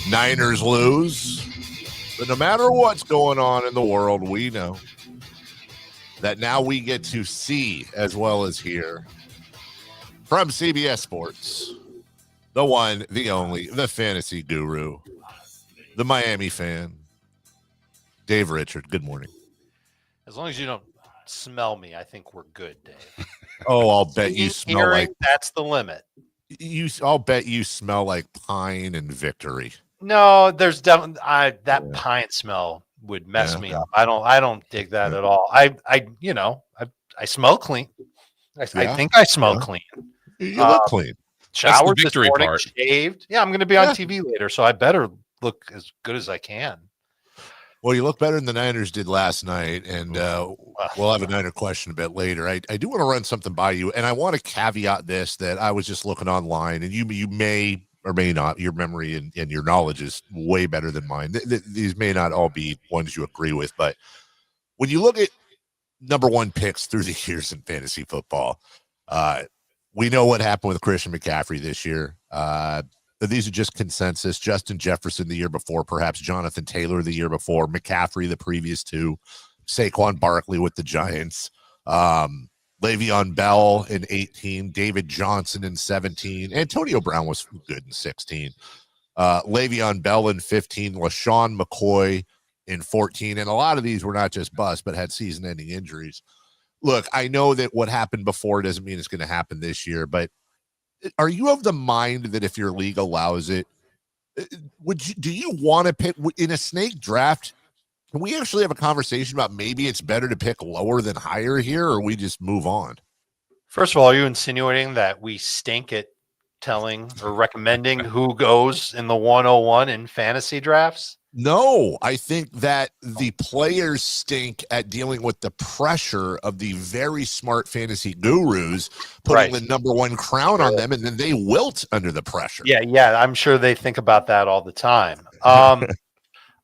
Niners lose. But no matter what's going on in the world, we know that now we get to see as well as hear from CBS Sports, the one, the only, the fantasy guru, the Miami fan, Dave Richard. Good morning. As long as you don't smell me, I think we're good, Dave. Oh, I'll bet you smell like that's the limit. I'll bet you smell like pine and victory. No, there's definitely that pine smell would mess me up. I don't dig that at all. I smell clean. I think I smell clean. You look clean. Showered this morning, shaved. Yeah, I'm going to be on TV later, so I better look as good as I can. Well, you look better than the Niners did last night, and we'll have a Niner question a bit later. I do want to run something by you, and I want to caveat this, that I was just looking online, and you may or may not, your memory and your knowledge is way better than mine. These may not all be ones you agree with, but when you look at number one picks through the years in fantasy football, we know what happened with Christian McCaffrey this year. These are just consensus. Justin Jefferson the year before, perhaps Jonathan Taylor the year before, McCaffrey the previous two, Saquon Barkley with the Giants, Le'Veon Bell in 18, David Johnson in 17, Antonio Brown was good in 16, Le'Veon Bell in 15, LaShawn McCoy in 14, and a lot of these were not just busts, but had season-ending injuries. Look, I know that what happened before doesn't mean it's going to happen this year, but are you of the mind that if your league allows it, do you want to pick in a snake draft? Can we actually have a conversation about maybe it's better to pick lower than higher here, or we just move on? First of all, are you insinuating that we stink at telling or recommending who goes in the 101 in fantasy drafts? No, I think that the players stink at dealing with the pressure of the very smart fantasy gurus putting the number one crown on them, and then they wilt under the pressure. Yeah, I'm sure they think about that all the time.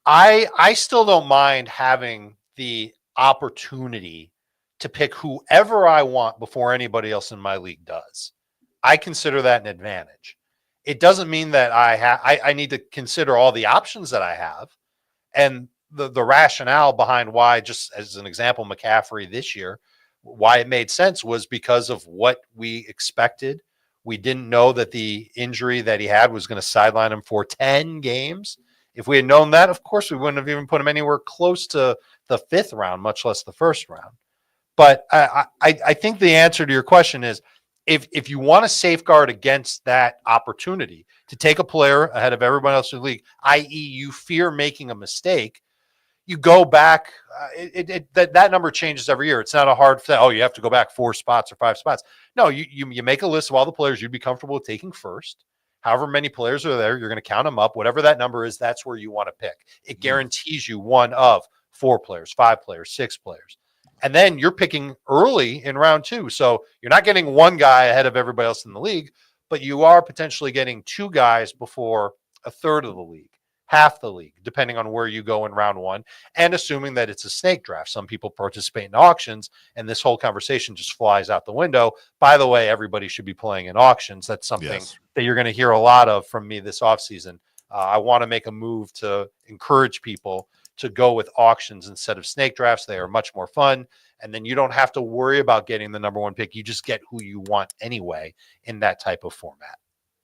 I still don't mind having the opportunity to pick whoever I want before anybody else in my league does. I consider that an advantage. It doesn't mean that I need to consider all the options that I have, and the rationale behind why, just as an example, McCaffrey this year, why it made sense was because of what we expected. We didn't know that the injury that he had was going to sideline him for 10 games. If we had known that, of course, we wouldn't have even put him anywhere close to the 5th round, much less the 1st round. But I think the answer to your question is, if you want to safeguard against that opportunity to take a player ahead of everyone else in the league, i.e. you fear making a mistake, you go back. That number changes every year. It's not a hard thing. Oh, you have to go back 4 spots or 5 spots. No, you make a list of all the players you'd be comfortable with taking first. However many players are there, you're going to count them up. Whatever that number is, that's where you want to pick. It guarantees you one of 4 players, 5 players, 6 players. And then you're picking early in round 2. So you're not getting one guy ahead of everybody else in the league, but you are potentially getting 2 guys before a third of the league, half the league, depending on where you go in round 1, and assuming that it's a snake draft. Some people participate in auctions, and this whole conversation just flies out the window. By the way, everybody should be playing in auctions. That's something that you're going to hear a lot of from me this offseason. I want to make a move to encourage people to go with auctions instead of snake drafts. They are much more fun. And then you don't have to worry about getting the number 1 pick. You just get who you want anyway in that type of format.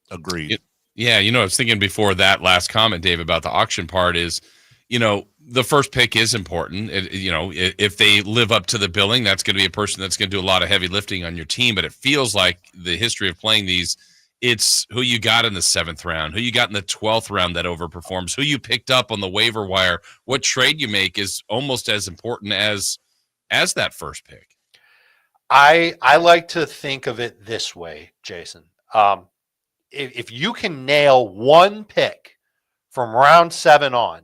Agreed. Yeah. I was thinking before that last comment, Dave, about the auction part is, the first pick is important. If they live up to the billing, that's going to be a person that's going to do a lot of heavy lifting on your team. But it feels like the history of playing these, it's who you got in the 7th round, who you got in the 12th round that overperforms, who you picked up on the waiver wire. What trade you make is almost as important as that first pick. I like to think of it this way, Jason. If you can nail one pick from round 7 on,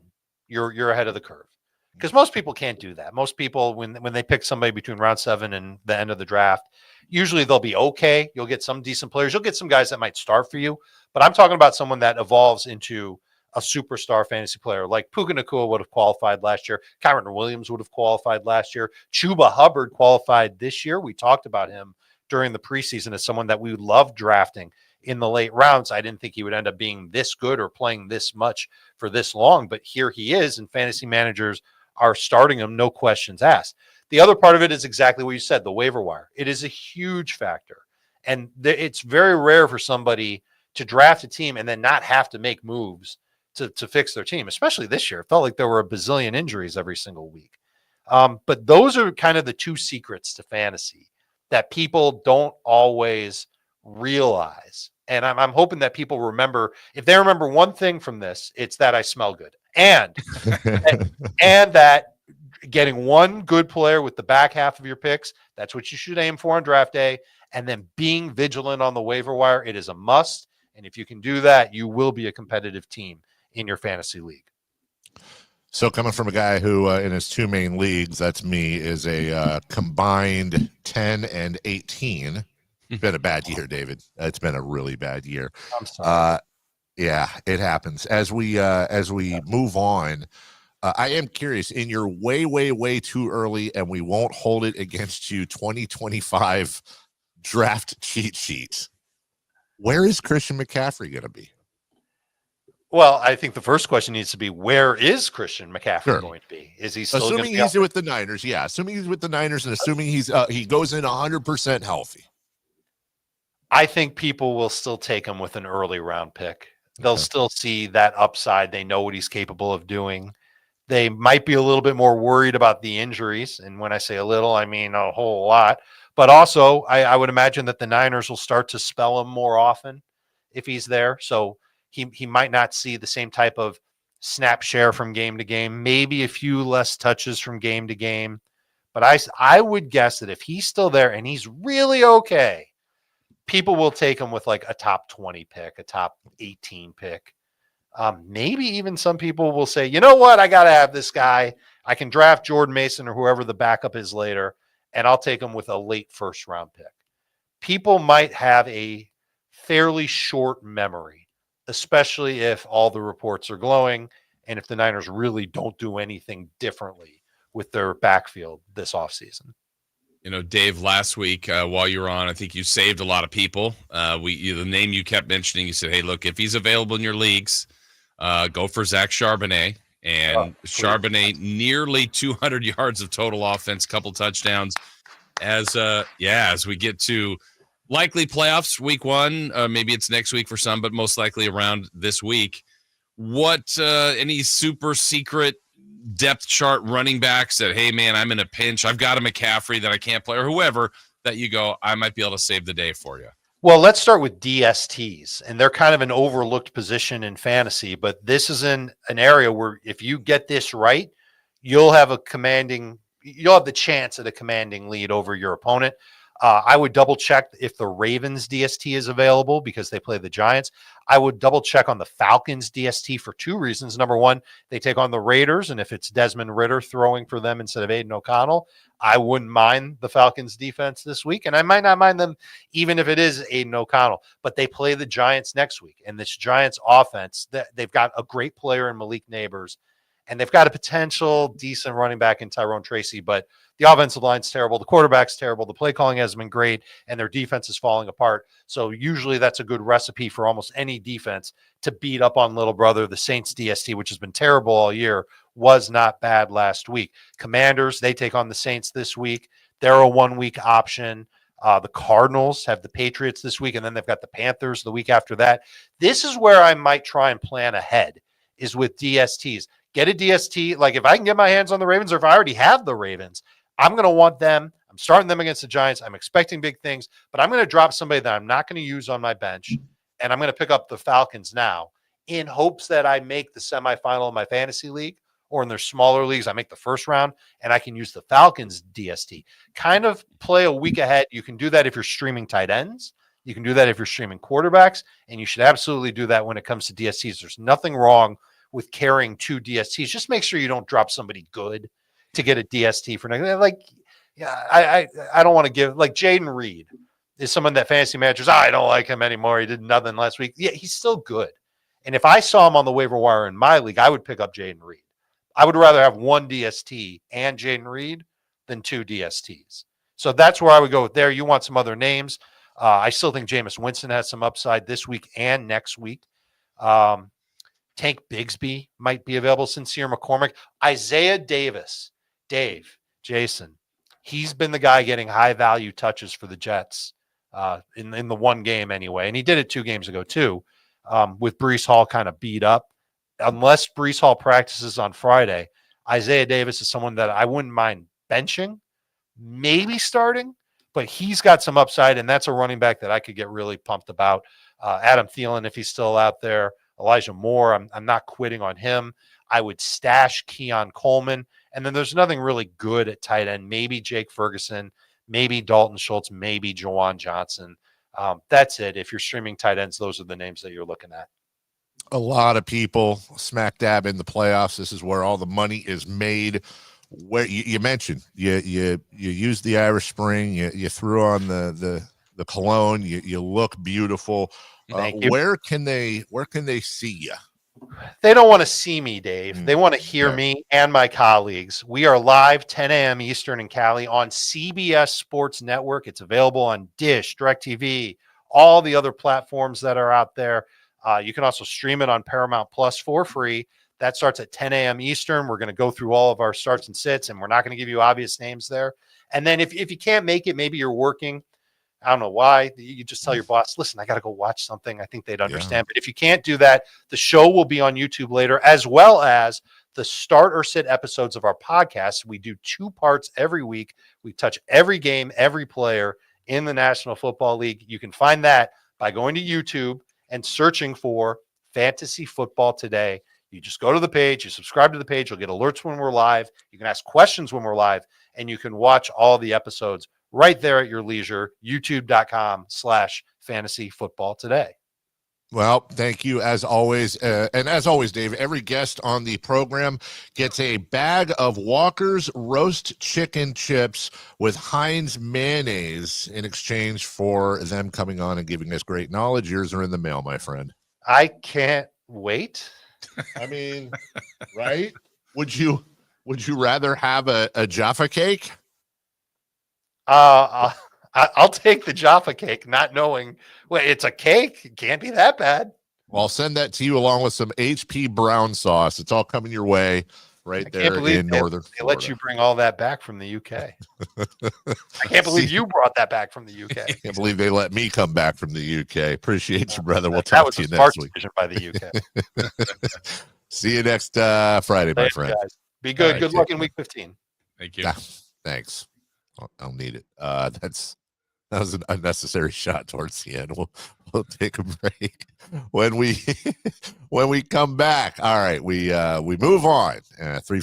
you're ahead of the curve. Because most people can't do that. Most people, when they pick somebody between round 7 and the end of the draft, usually they'll be okay. You'll get some decent players. You'll get some guys that might start for you. But I'm talking about someone that evolves into a superstar fantasy player. Like Puka Nacua would have qualified last year. Kyron Williams would have qualified last year. Chuba Hubbard qualified this year. We talked about him during the preseason as someone that we love drafting in the late rounds. I didn't think he would end up being this good or playing this much for this long, but here he is, and fantasy managers are starting him, no questions asked. The other part of it is exactly what you said, the waiver wire. It is a huge factor. And it's very rare for somebody to draft a team and then not have to make moves to fix their team, especially this year. It felt like there were a bazillion injuries every single week. But those are kind of the two secrets to fantasy that people don't always realize. And I'm hoping that people remember, if they remember one thing from this, it's that I smell good. And that getting one good player with the back half of your picks, that's what you should aim for on draft day. And then being vigilant on the waiver wire, it is a must. And if you can do that, you will be a competitive team in your fantasy league. So coming from a guy who in his two main leagues, that's me, is a combined 10 and 18. It's been a bad year, David. It's been a really bad year. I'm sorry. Yeah, it happens. As we move on, I am curious, in your way too early, and we won't hold it against you, 2025 draft cheat sheet, where is Christian McCaffrey going to be? Well, I think the first question needs to be, where is Christian McCaffrey going to be? Is he still assuming he's with the Niners? Yeah, assuming he's with the Niners, and assuming he goes in 100% healthy. I think people will still take him with an early round pick. They'll still see that upside. They know what he's capable of doing. They might be a little bit more worried about the injuries. And when I say a little, I mean a whole lot. But also, I would imagine that the Niners will start to spell him more often if he's there. So he might not see the same type of snap share from game to game, maybe a few less touches from game to game. But I would guess that if he's still there and he's really okay, people will take him with like a top 20 pick, a top 18 pick. Maybe even some people will say, you know what? I got to have this guy. I can draft Jordan Mason or whoever the backup is later, and I'll take him with a late first round pick. People might have a fairly short memory, especially if all the reports are glowing and if the Niners really don't do anything differently with their backfield this offseason. You know, Dave, last week while you were on, I think you saved a lot of people. The name you kept mentioning, you said, hey, look, if he's available in your leagues, go for Zach Charbonnet. And Charbonnet nearly 200 yards of total offense, couple touchdowns. As we get to likely playoffs week one, maybe it's next week for some, but most likely around this week. What any super secret depth chart running backs that, hey man, I'm in a pinch, I've got a McCaffrey that I can't play, or whoever that you go, I might be able to save the day for you? Well, let's start with DSTs, and they're kind of an overlooked position in fantasy, but this is in an area where if you get this right, you'll have the chance at a commanding lead over your opponent. I would double check if the Ravens DST is available because they play the Giants. I would double check on the Falcons DST for two reasons. Number one, they take on the Raiders, and if it's Desmond Ridder throwing for them instead of Aiden O'Connell, I wouldn't mind the Falcons defense this week, and I might not mind them even if it is Aiden O'Connell. But they play the Giants next week, and this Giants offense, they've got a great player in Malik Neighbors, and they've got a potential decent running back in Tyrone Tracy, but the offensive line's terrible. The quarterback's terrible. The play calling hasn't been great, and their defense is falling apart. So usually that's a good recipe for almost any defense to beat up on little brother. The Saints DST, which has been terrible all year, was not bad last week. Commanders, they take on the Saints this week. They're a 1 week option. The Cardinals have the Patriots this week, and then they've got the Panthers the week after that. This is where I might try and plan ahead, is with DSTs. Get a DST. Like if I can get my hands on the Ravens, or if I already have the Ravens, I'm going to want them. I'm starting them against the Giants. I'm expecting big things, but I'm going to drop somebody that I'm not going to use on my bench, and I'm going to pick up the Falcons now in hopes that I make the semifinal of my fantasy league, or in their smaller leagues, I make the first round, and I can use the Falcons DST. Kind of play a week ahead. You can do that if you're streaming tight ends. You can do that if you're streaming quarterbacks, and you should absolutely do that when it comes to DSTs. There's nothing wrong with carrying two DSTs. Just make sure you don't drop somebody good to get a DST for next. Like, yeah, I don't want to give, like, Jaden Reed is someone that fantasy managers, I don't like him anymore. He did nothing last week. Yeah, he's still good. And if I saw him on the waiver wire in my league, I would pick up Jaden Reed. I would rather have one DST and Jaden Reed than two DSTs. So that's where I would go with there. You want some other names. I still think Jameis Winston has some upside this week and next week. Tank Bigsby might be available. Sincere McCormick. Isaiah Davis. Dave, Jason. He's been the guy getting high-value touches for the Jets in the one game anyway. And he did it 2 games ago too, with Breece Hall kind of beat up. Unless Breece Hall practices on Friday, Isaiah Davis is someone that I wouldn't mind benching, maybe starting, but he's got some upside, and that's a running back that I could get really pumped about. Adam Thielen, if he's still out there. Elijah Moore, I'm not quitting on him. I would stash Keon Coleman. And then there's nothing really good at tight end. Maybe Jake Ferguson, maybe Dalton Schultz, maybe Jawan Johnson. That's it. If you're streaming tight ends, those are the names that you're looking at. A lot of people smack dab in the playoffs. This is where all the money is made. Where you mentioned you used the Irish Spring, you threw on the cologne, you look beautiful. Where can they see you? They don't want to see me, Dave. They want to hear me and my colleagues. We are live 10 a.m. Eastern in Cali on CBS Sports Network. It's available on Dish, DirecTV, all the other platforms that are out there. You can also stream it on Paramount Plus for free. That starts at 10 a.m. Eastern. We're going to go through all of our starts and sits, and we're not going to give you obvious names there. And then if you can't make it, maybe you're working. I don't know why. You just tell your boss, listen, I got to go watch something. I think they'd understand. But if you can't do that, the show will be on YouTube later, as well as the start or sit episodes of our podcast. We do 2 parts every week. We touch every game, every player in the National Football League. You can find that by going to YouTube and searching for Fantasy Football Today. You just go to the page, you subscribe to the page, you'll get alerts when we're live. You can ask questions when we're live, and you can watch all the episodes right there at your leisure, youtube.com/fantasy football today. Well, thank you as always. And as always, Dave, every guest on the program gets a bag of Walker's roast chicken chips with Heinz mayonnaise in exchange for them coming on and giving us great knowledge. Yours are in the mail, my friend. I can't wait. I mean, right? Would you rather have a Jaffa cake? I'll take the Jaffa cake, not knowing. Well, it's a cake. It can't be that bad. Well, I'll send that to you along with some HP brown sauce. It's all coming your way right there in Northern Florida. They let you bring all that back from the UK. I can't believe you brought that back from the UK. I can't believe they let me come back from the UK. Appreciate you, brother. We'll talk to you next week. By the UK. See you next Friday, my friend. Guys. Be good. Right, good luck in week 15. Thank you. Thanks. I'll need it. That was an unnecessary shot towards the end. We'll take a break when we come back. All right, we move on. 3